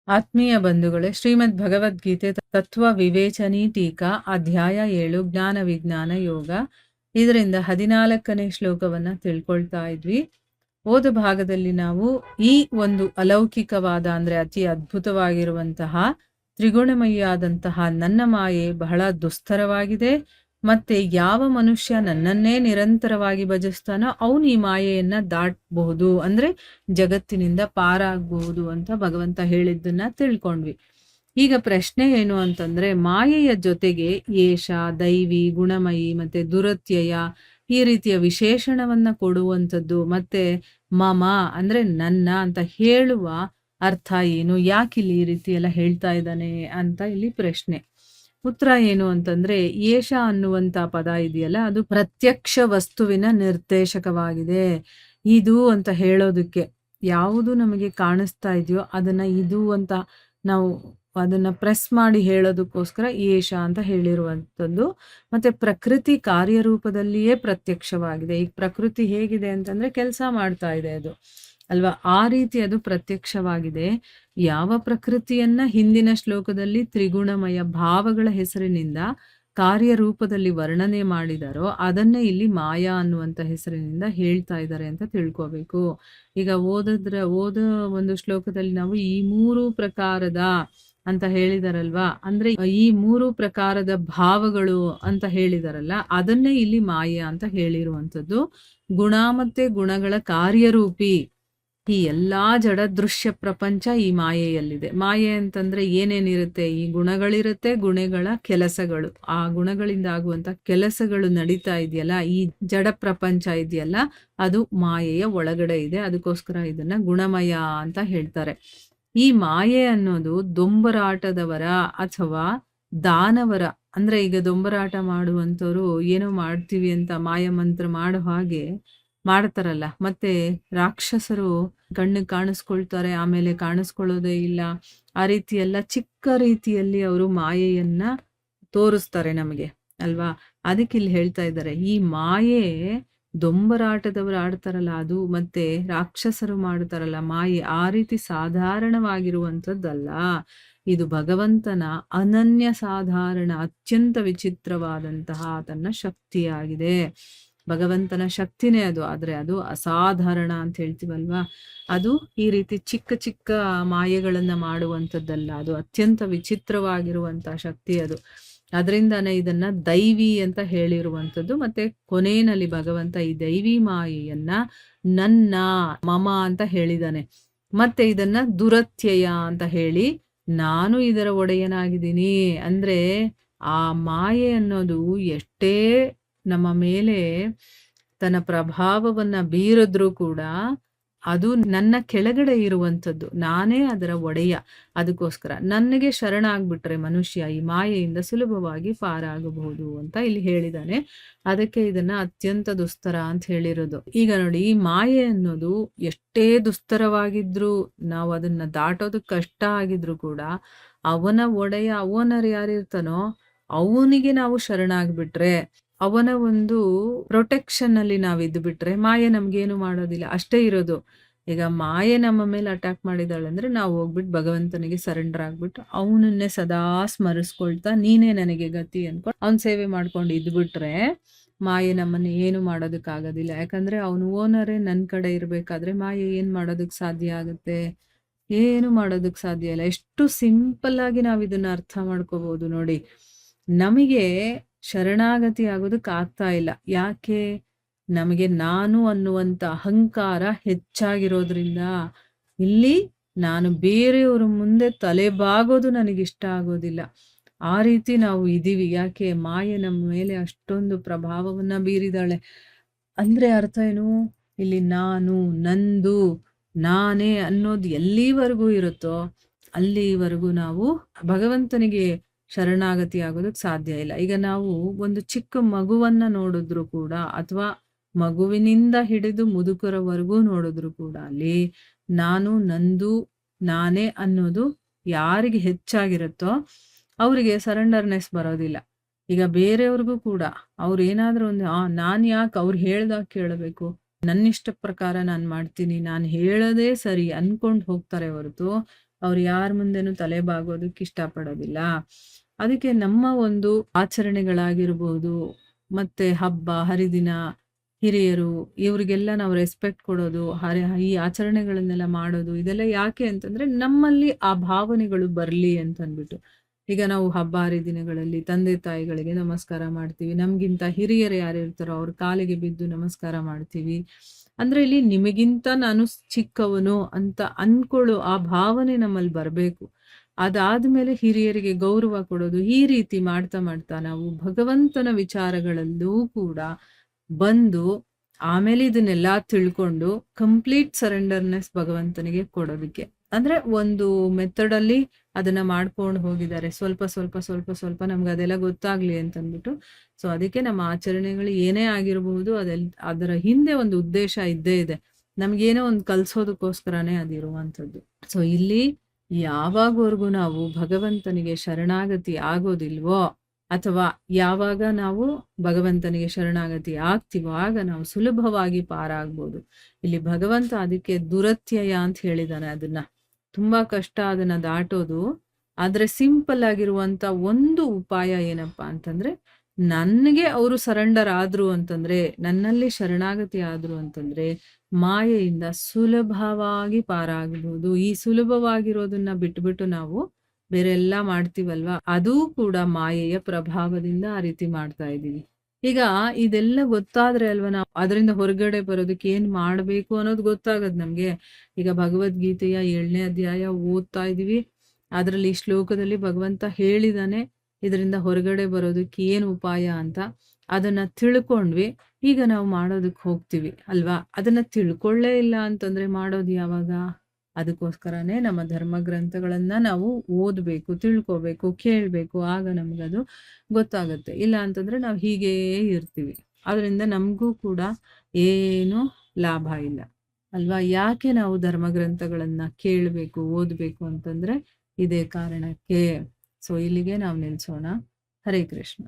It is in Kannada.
ಆತ್ಮೀಯ ಬಂಧುಗಳೇ, ಶ್ರೀಮದ್ ಭಗವದ್ಗೀತೆ ತತ್ವ ವಿವೇಚನಿ ಟೀಕಾ ಅಧ್ಯಾಯ 7 ಜ್ಞಾನ ವಿಜ್ಞಾನ ಯೋಗ. ಇದರಿಂದ 14ನೇ ಶ್ಲೋಕವನ್ನ ತಿಳ್ಕೊಳ್ತಾ ಇದ್ವಿ. ಓದ ಭಾಗದಲ್ಲಿ ನಾವು ಈ ಒಂದು ಅಲೌಕಿಕವಾದ ಅಂದ್ರೆ ಅತಿ ಅದ್ಭುತವಾಗಿರುವಂತಹ ತ್ರಿಗುಣಮಯಿಯಾದಂತಹ ನನ್ನ ಮಾಯೆ ಬಹಳ ದುಸ್ತರವಾಗಿದೆ. ಮತ್ತೆ ಯಾವ ಮನುಷ್ಯ ನನ್ನನ್ನೇ ನಿರಂತರವಾಗಿ ಭಜಿಸ್ತಾನೋ ಅವನು ಈ ಮಾಯೆಯನ್ನ ದಾಟಬಹುದು, ಅಂದ್ರೆ ಜಗತ್ತಿನಿಂದ ಪಾರಾಗಬಹುದು ಅಂತ ಭಗವಂತ ಹೇಳಿದ್ದನ್ನ ತಿಳ್ಕೊಂಡ್ವಿ. ಈಗ ಪ್ರಶ್ನೆ ಏನು ಅಂತಂದ್ರೆ, ಮಾಯೆಯ ಜೊತೆಗೆ ಏಷ, ದೈವಿ, ಗುಣಮಯಿ ಮತ್ತೆ ದುರತ್ಯಯ ಈ ರೀತಿಯ ವಿಶೇಷಣವನ್ನ ಕೊಡುವಂಥದ್ದು, ಮತ್ತೆ ಮಮ ಅಂದ್ರೆ ನನ್ನ ಅಂತ ಹೇಳುವ ಅರ್ಥ ಏನು, ಯಾಕಿಲ್ಲಿ ಈ ರೀತಿ ಎಲ್ಲ ಹೇಳ್ತಾ ಇದ್ದಾನೆ ಅಂತ ಇಲ್ಲಿ ಪ್ರಶ್ನೆ. ಉತ್ತರ ಏನು ಅಂತಂದ್ರೆ, ಏಷ ಅನ್ನುವಂತ ಪದ ಇದೆಯಲ್ಲ, ಅದು ಪ್ರತ್ಯಕ್ಷ ವಸ್ತುವಿನ ನಿರ್ದೇಶಕವಾಗಿದೆ. ಇದು ಅಂತ ಹೇಳೋದಕ್ಕೆ ಯಾವುದು ನಮಗೆ ಕಾಣಿಸ್ತಾ ಇದೆಯೋ ಅದನ್ನ ಇದು ಅಂತ ನಾವು ಅದನ್ನ ಪ್ರೆಸ್ ಮಾಡಿ ಹೇಳೋದಕ್ಕೋಸ್ಕರ ಏಷ ಅಂತ ಹೇಳಿರುವಂಥದ್ದು. ಮತ್ತೆ ಪ್ರಕೃತಿ ಕಾರ್ಯರೂಪದಲ್ಲಿಯೇ ಪ್ರತ್ಯಕ್ಷವಾಗಿದೆ. ಈ ಪ್ರಕೃತಿ ಹೇಗಿದೆ ಅಂತಂದ್ರೆ ಕೆಲಸ ಮಾಡ್ತಾ ಇದೆ ಅದು ಅಲ್ವಾ, ಆ ರೀತಿ ಅದು ಪ್ರತ್ಯಕ್ಷವಾಗಿದೆ. ಯಾವ ಪ್ರಕೃತಿಯನ್ನ ಹಿಂದಿನ ಶ್ಲೋಕದಲ್ಲಿ ತ್ರಿಗುಣಮಯ ಭಾವಗಳ ಹೆಸರಿನಿಂದ ಕಾರ್ಯರೂಪದಲ್ಲಿ ವರ್ಣನೆ ಮಾಡಿದಾರೋ ಅದನ್ನೇ ಇಲ್ಲಿ ಮಾಯಾ ಅನ್ನುವಂಥ ಹೆಸರಿನಿಂದ ಹೇಳ್ತಾ ಇದ್ದಾರೆ ಅಂತ ತಿಳ್ಕೋಬೇಕು. ಈಗ ಓದ ಒಂದು ಶ್ಲೋಕದಲ್ಲಿ ನಾವು ಈ 3 ಪ್ರಕಾರದ ಅಂತ ಹೇಳಿದಾರಲ್ವಾ, ಅಂದ್ರೆ ಈ 3 ಪ್ರಕಾರದ ಭಾವಗಳು ಅಂತ ಹೇಳಿದಾರಲ್ಲ, ಅದನ್ನೇ ಇಲ್ಲಿ ಮಾಯಾ ಅಂತ ಹೇಳಿರುವಂಥದ್ದು. ಗುಣ ಮತ್ತೆ ಗುಣಗಳ ಕಾರ್ಯರೂಪಿ ಈ ಎಲ್ಲಾ ಜಡ ದೃಶ್ಯ ಪ್ರಪಂಚ ಈ ಮಾಯೆಯಲ್ಲಿದೆ. ಮಾಯೆ ಅಂತಂದ್ರೆ ಏನೇನಿರುತ್ತೆ, ಈ ಗುಣಗಳಿರುತ್ತೆ, ಗುಣಗಳ ಕೆಲಸಗಳು, ಆ ಗುಣಗಳಿಂದ ಆಗುವಂತ ಕೆಲಸಗಳು ನಡೀತಾ ಇದೆಯಲ್ಲ, ಈ ಜಡ ಪ್ರಪಂಚ ಇದೆಯಲ್ಲ, ಅದು ಮಾಯೆಯ ಒಳಗಡೆ ಇದೆ. ಅದಕ್ಕೋಸ್ಕರ ಇದನ್ನ ಗುಣಮಯ ಅಂತ ಹೇಳ್ತಾರೆ. ಈ ಮಾಯೆ ಅನ್ನೋದು ದೊಂಬರಾಟದವರ ಅಥವಾ ದಾನವರ, ಅಂದ್ರೆ ಈಗ ದೊಂಬರಾಟ ಮಾಡುವಂಥವ್ರು ಏನೋ ಮಾಡ್ತೀವಿ ಅಂತ ಮಾಯ ಮಂತ್ರ ಮಾಡೋ ಹಾಗೆ ಮಾಡ್ತಾರಲ್ಲ, ಮತ್ತೆ ರಾಕ್ಷಸರು ಕಣ್ಣಿಗೆ ಕಾಣಿಸ್ಕೊಳ್ತಾರೆ, ಆಮೇಲೆ ಕಾಣಿಸ್ಕೊಳ್ಳೋದೇ ಇಲ್ಲ, ಆ ರೀತಿ ಎಲ್ಲ ಚಿಕ್ಕ ರೀತಿಯಲ್ಲಿ ಅವರು ಮಾಯೆಯನ್ನ ತೋರಿಸ್ತಾರೆ ನಮಗೆ ಅಲ್ವಾ. ಅದಕ್ಕೆ ಇಲ್ಲಿ ಹೇಳ್ತಾ ಇದ್ದಾರೆ, ಈ ಮಾಯೆ ದೊಂಬರಾಟದವರು ಆಡ್ತಾರಲ್ಲ ಅದು, ಮತ್ತೆ ರಾಕ್ಷಸರು ಮಾಡ್ತಾರಲ್ಲ ಮಾಯೆ, ಆ ರೀತಿ ಸಾಧಾರಣವಾಗಿರುವಂಥದ್ದಲ್ಲ. ಇದು ಭಗವಂತನ ಅನನ್ಯ ಸಾಧಾರಣ ಅತ್ಯಂತ ವಿಚಿತ್ರವಾದಂತಹ ತನ್ನ ಶಕ್ತಿಯಾಗಿದೆ. ಭಗವಂತನ ಶಕ್ತಿನೇ ಅದು, ಆದ್ರೆ ಅದು ಅಸಾಧಾರಣ ಅಂತ ಹೇಳ್ತೀವಲ್ವಾ, ಅದು ಈ ರೀತಿ ಚಿಕ್ಕ ಚಿಕ್ಕ ಮಾಯೆಗಳನ್ನ ಮಾಡುವಂಥದ್ದಲ್ಲ, ಅದು ಅತ್ಯಂತ ವಿಚಿತ್ರವಾಗಿರುವಂತಹ ಶಕ್ತಿ ಅದು. ಅದರಿಂದಾನೆ ಇದನ್ನ ದೈವಿ ಅಂತ ಹೇಳಿರುವಂಥದ್ದು. ಮತ್ತೆ ಕೊನೆಯಲ್ಲಿ ಭಗವಂತ ಈ ದೈವಿ ಮಾಯೆಯನ್ನ ನನ್ನ ಮಮ ಅಂತ ಹೇಳಿದಾನೆ. ಮತ್ತೆ ಇದನ್ನ ದುರತ್ಯಯ ಅಂತ ಹೇಳಿ ನಾನು ಇದರ ಒಡೆಯನಾಗಿದ್ದೀನಿ. ಅಂದ್ರೆ ಆ ಮಾಯೆ ಅನ್ನೋದು ಎಷ್ಟೇ ನಮ್ಮ ಮೇಲೆ ತನ್ನ ಪ್ರಭಾವವನ್ನ ಬೀರಿದ್ರೂ ಕೂಡ ಅದು ನನ್ನ ಕೆಳಗಡೆ ಇರುವಂಥದ್ದು, ನಾನೇ ಅದರ ಒಡೆಯ. ಅದಕ್ಕೋಸ್ಕರ ನನಗೆ ಶರಣಾಗ್ಬಿಟ್ರೆ ಮನುಷ್ಯ ಈ ಮಾಯೆಯಿಂದ ಸುಲಭವಾಗಿ ಪಾರಾಗಬಹುದು ಅಂತ ಇಲ್ಲಿ ಹೇಳಿದಾನೆ. ಅದಕ್ಕೆ ಇದನ್ನ ಅತ್ಯಂತ ದುಸ್ತರ ಅಂತ ಹೇಳಿರೋದು. ಈಗ ನೋಡಿ, ಈ ಮಾಯೆ ಅನ್ನೋದು ಎಷ್ಟೇ ದುಸ್ತರವಾಗಿದ್ರು, ನಾವು ಅದನ್ನ ದಾಟೋದಕ್ಕೆ ಕಷ್ಟ ಆಗಿದ್ರು ಕೂಡ ಅವನ ಒಡೆಯ, ಅವನರು ಯಾರಿರ್ತಾನೋ ಅವನಿಗೆ ನಾವು ಶರಣಾಗ್ಬಿಟ್ರೆ, ಅವನ ಒಂದು ಪ್ರೊಟೆಕ್ಷನ್ ಅಲ್ಲಿ ನಾವು ಇದ್ದು ಬಿಟ್ರೆ ಮಾಯೆ ನಮ್ಗೇನು ಮಾಡೋದಿಲ್ಲ, ಅಷ್ಟೇ ಇರೋದು. ಈಗ ಮಾಯೆ ನಮ್ಮ ಮೇಲೆ ಅಟ್ಯಾಕ್ ಮಾಡಿದಾಳೆ ಅಂದ್ರೆ ನಾವು ಹೋಗ್ಬಿಟ್ಟು ಭಗವಂತನಿಗೆ ಸರೆಂಡರ್ ಆಗ್ಬಿಟ್ಟು ಅವನನ್ನೇ ಸದಾ ಸ್ಮರಿಸ್ಕೊಳ್ತಾ ನೀನೇ ನನಗೆ ಗತಿ ಅನ್ಕೊಂಡು ಅವನ್ ಸೇವೆ ಮಾಡ್ಕೊಂಡು ಇದ್ಬಿಟ್ರೆ ಮಾಯೆ ನಮ್ಮನ್ನ ಏನು ಮಾಡೋದಕ್ಕಾಗೋದಿಲ್ಲ. ಯಾಕಂದ್ರೆ ಅವನು ಓನರೇ ನನ್ ಕಡೆ ಇರ್ಬೇಕಾದ್ರೆ ಮಾಯೆ ಏನ್ ಮಾಡೋದಕ್ ಸಾಧ್ಯ ಆಗುತ್ತೆ, ಏನು ಮಾಡೋದಕ್ ಸಾಧ್ಯ ಇಲ್ಲ. ಎಷ್ಟು ಸಿಂಪಲ್ ಆಗಿ ನಾವ್ ಇದನ್ನ ಅರ್ಥ ಮಾಡ್ಕೋಬಹುದು ನೋಡಿ. ನಮಗೆ ಶರಣಾಗತಿ ಆಗೋದಕ್ಕೆ ಆಗ್ತಾ ಇಲ್ಲ. ಯಾಕೆ? ನಮಗೆ ನಾನು ಅನ್ನುವಂತ ಅಹಂಕಾರ ಹೆಚ್ಚಾಗಿರೋದ್ರಿಂದ. ಇಲ್ಲಿ ನಾನು ಬೇರೆಯವ್ರ ಮುಂದೆ ತಲೆಬಾಗೋದು ನನಗಿಷ್ಟ ಆಗೋದಿಲ್ಲ. ಆ ರೀತಿ ನಾವು ಇದೀವಿ. ಯಾಕೆ? ಮಾಯೆ ನಮ್ಮ ಮೇಲೆ ಅಷ್ಟೊಂದು ಪ್ರಭಾವವನ್ನ ಬೀರಿದಾಳೆ. ಅಂದ್ರೆ ಅರ್ಥ ಏನು? ಇಲ್ಲಿ ನಾನು, ನಂದು, ನಾನೇ ಅನ್ನೋದು ಎಲ್ಲಿವರೆಗೂ ಇರುತ್ತೋ ಅಲ್ಲಿವರೆಗೂ ನಾವು ಭಗವಂತನಿಗೆ ಶರಣಾಗತಿ ಆಗೋದಕ್ಕೆ ಸಾಧ್ಯ ಇಲ್ಲ. ಈಗ ನಾವು ಒಂದು ಚಿಕ್ಕ ಮಗುವನ್ನ ನೋಡಿದ್ರು ಕೂಡ, ಅಥವಾ ಮಗುವಿನಿಂದ ಹಿಡಿದು ಮುದುಕರವರೆಗೂ ನೋಡಿದ್ರು ಕೂಡ, ಅಲ್ಲಿ ನಾನು, ನಂದು, ನಾನೇ ಅನ್ನೋದು ಯಾರಿಗೆ ಹೆಚ್ಚಾಗಿರುತ್ತೋ ಅವರಿಗೆ ಸರೆಂಡರ್ನೆಸ್ ಬರೋದಿಲ್ಲ. ಈಗ ಬೇರೆಯವ್ರಿಗೂ ಕೂಡ ಅವ್ರು ಏನಾದ್ರೂ ಒಂದು ನಾನ್ ಯಾಕೆ ಅವ್ರು ಹೇಳ್ದಾಗ ಕೇಳಬೇಕು, ನನ್ನಿಷ್ಟ ಪ್ರಕಾರ ನಾನು ಮಾಡ್ತೀನಿ, ನಾನು ಹೇಳೋದೇ ಸರಿ ಅನ್ಕೊಂಡು ಹೋಗ್ತಾರೆ ಹೊರತು ಅವ್ರು ಯಾರ ಮುಂದೆನೂ ತಲೆ ಬಾಗೋದಕ್ಕೆ ಇಷ್ಟಪಡೋದಿಲ್ಲ. ಅದಕ್ಕೆ ನಮ್ಮ ಒಂದು ಆಚರಣೆಗಳಾಗಿರ್ಬೋದು, ಮತ್ತೆ ಹಬ್ಬ, ಹರಿದಿನ, ಹಿರಿಯರು ಇವ್ರಿಗೆಲ್ಲ ನಾವು ರೆಸ್ಪೆಕ್ಟ್ ಕೊಡೋದು, ಈ ಆಚರಣೆಗಳನ್ನೆಲ್ಲ ಮಾಡೋದು, ಇದೆಲ್ಲ ಯಾಕೆ ಅಂತಂದ್ರೆ ನಮ್ಮಲ್ಲಿ ಆ ಭಾವನೆಗಳು ಬರ್ಲಿ ಅಂತಂದ್ಬಿಟ್ಟು. ಈಗ ನಾವು ಹಬ್ಬ ಹರಿದಿನಗಳಲ್ಲಿ ತಂದೆ ತಾಯಿಗಳಿಗೆ ನಮಸ್ಕಾರ ಮಾಡ್ತೀವಿ. ನಮ್ಗಿಂತ ಹಿರಿಯರು ಯಾರಿರ್ತಾರೋ ಅವ್ರ ಕಾಲಿಗೆ ಬಿದ್ದು ನಮಸ್ಕಾರ ಮಾಡ್ತೀವಿ. ಅಂದ್ರೆ ಇಲ್ಲಿ ನಿಮಗಿಂತ ನಾನು ಚಿಕ್ಕವನು ಅಂತ ಅನ್ಕೊಳ್ಳೋ ಆ ಭಾವನೆ ನಮ್ಮಲ್ಲಿ ಬರ್ಬೇಕು. ಅದಾದ್ಮೇಲೆ ಹಿರಿಯರಿಗೆ ಗೌರವ ಕೊಡೋದು, ಈ ರೀತಿ ಮಾಡ್ತಾ ಮಾಡ್ತಾ ನಾವು ಭಗವಂತನ ವಿಚಾರಗಳಲ್ಲೂ ಕೂಡ ಬಂದು ಆಮೇಲೆ ಇದನ್ನೆಲ್ಲ ತಿಳ್ಕೊಂಡು ಕಂಪ್ಲೀಟ್ ಸರೆಂಡರ್ನೆಸ್ ಭಗವಂತನಿಗೆ ಕೊಡೋದಕ್ಕೆ. ಅಂದ್ರೆ ಒಂದು ಮೆಥಡ್ ಅಲ್ಲಿ ಅದನ್ನ ಮಾಡ್ಕೊಂಡು ಹೋಗಿದ್ದಾರೆ. ಸ್ವಲ್ಪ ಸ್ವಲ್ಪ ಸ್ವಲ್ಪ ಸ್ವಲ್ಪ ನಮ್ಗೆ ಅದೆಲ್ಲ ಗೊತ್ತಾಗ್ಲಿ ಅಂತಂದ್ಬಿಟ್ಟು. ಸೊ ಅದಕ್ಕೆ ನಮ್ಮ ಆಚರಣೆಗಳು ಏನೇ ಆಗಿರಬಹುದು ಅದರ ಹಿಂದೆ ಒಂದು ಉದ್ದೇಶ ಇದ್ದೇ ಇದೆ. ನಮ್ಗೇನೋ ಒಂದು ಕಲ್ಸೋದಕ್ಕೋಸ್ಕರನೇ ಅದಿರುವಂಥದ್ದು. ಸೊ ಇಲ್ಲಿ ಯಾವಾಗವರೆಗೂ ನಾವು ಭಗವಂತನಿಗೆ ಶರಣಾಗತಿ ಆಗೋದಿಲ್ವೋ, ಅಥವಾ ಯಾವಾಗ ನಾವು ಭಗವಂತನಿಗೆ ಶರಣಾಗತಿ ಆಗ್ತೀವೋ ಆಗ ನಾವು ಸುಲಭವಾಗಿ ಪಾರಾಗ್ಬೋದು. ಇಲ್ಲಿ ಭಗವಂತ ಅದಕ್ಕೆ ದುರತ್ಯಯ ಅಂತ ಹೇಳಿದಾನೆ. ಅದನ್ನ ತುಂಬಾ ಕಷ್ಟ ಅದನ್ನ ದಾಟೋದು. ಆದ್ರೆ ಸಿಂಪಲ್ ಆಗಿರುವಂತ ಒಂದು ಉಪಾಯ ಏನಪ್ಪಾ ಅಂತಂದ್ರೆ, ನನಗೆ ಅವರು ಸರೆಂಡರ್ ಆದ್ರು ಅಂತಂದ್ರೆ, ನನ್ನಲ್ಲಿ ಶರಣಾಗತಿ ಆದ್ರು ಅಂತಂದ್ರೆ ಮಾಯೆಯಿಂದ ಸುಲಭವಾಗಿ ಪಾರಾಗಬಹುದು. ಈ ಸುಲಭವಾಗಿರೋದನ್ನ ಬಿಟ್ಬಿಟ್ಟು ನಾವು ಬೇರೆ ಎಲ್ಲ ಮಾಡ್ತೀವಲ್ವಾ, ಅದೂ ಕೂಡ ಮಾಯೆಯ ಪ್ರಭಾವದಿಂದ ಆ ರೀತಿ ಮಾಡ್ತಾ ಇದೀವಿ. ಈಗ ಇದೆಲ್ಲ ಗೊತ್ತಾದ್ರೆ ಅಲ್ವಾ ನಾವು ಅದರಿಂದ ಹೊರಗಡೆ ಬರೋದಕ್ಕೆ ಏನ್ ಮಾಡ್ಬೇಕು ಅನ್ನೋದು ಗೊತ್ತಾಗದ್ ನಮ್ಗೆ. ಈಗ ಭಗವದ್ಗೀತೆಯ 7ನೇ ಅಧ್ಯಾಯ ಓದ್ತಾ ಇದೀವಿ. ಅದ್ರಲ್ಲಿ ಈ ಶ್ಲೋಕದಲ್ಲಿ ಭಗವಂತ ಹೇಳಿದಾನೆ ಇದರಿಂದ ಹೊರಗಡೆ ಬರೋದಕ್ಕೆ ಏನು ಉಪಾಯ ಅಂತ. ಅದನ್ನ ತಿಳ್ಕೊಂಡ್ವಿ. ಈಗ ನಾವು ಮಾಡೋದಕ್ಕೆ ಹೋಗ್ತೀವಿ ಅಲ್ವಾ. ಅದನ್ನ ತಿಳ್ಕೊಳ್ಳೇ ಇಲ್ಲ ಅಂತಂದ್ರೆ ಮಾಡೋದು ಯಾವಾಗ? ಅದಕ್ಕೋಸ್ಕರನೇ ನಮ್ಮ ಧರ್ಮ ಗ್ರಂಥಗಳನ್ನ ನಾವು ಓದ್ಬೇಕು, ತಿಳ್ಕೋಬೇಕು, ಕೇಳ್ಬೇಕು. ಆಗ ನಮ್ಗದು ಗೊತ್ತಾಗತ್ತೆ. ಇಲ್ಲ ಅಂತಂದ್ರೆ ನಾವು ಹೀಗೇ ಇರ್ತೀವಿ. ಅದರಿಂದ ನಮಗೂ ಕೂಡ ಏನು ಲಾಭ ಇಲ್ಲ ಅಲ್ವಾ. ಯಾಕೆ ನಾವು ಧರ್ಮ ಗ್ರಂಥಗಳನ್ನ ಕೇಳಬೇಕು, ಓದ್ಬೇಕು ಅಂತಂದ್ರೆ ಇದೇ ಕಾರಣಕ್ಕೆ. ಸೊ ಇಲ್ಲಿಗೆ ನಾವು ನಿಲ್ಸೋಣ. ಹರೇ ಕೃಷ್ಣ.